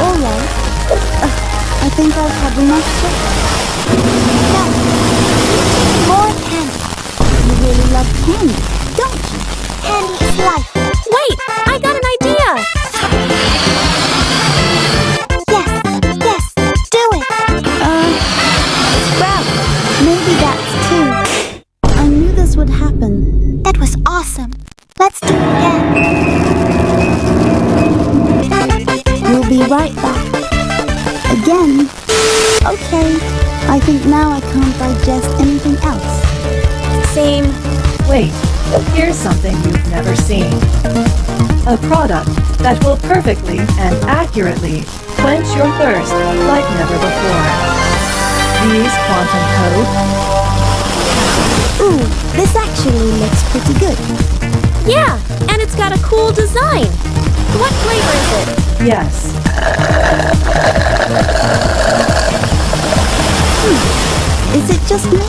Alright. I think I've had enough sugar. No. More candy. You really love candy, don't you? Candy is life. Wait! I got an idea! Yes, do it. Sprout. Maybe that's two. I knew this would happen. That was awesome. Let's do it again. We'll be right back. Again? Okay. I think now I can't digest anything else. Same. Wait, here's something you've never seen. A product that will perfectly and accurately quench your thirst like never before. These quantum code. Ooh, this actually looks pretty good. Yeah, and it's got a cool design. What flavor is it? Yes. Is it just me?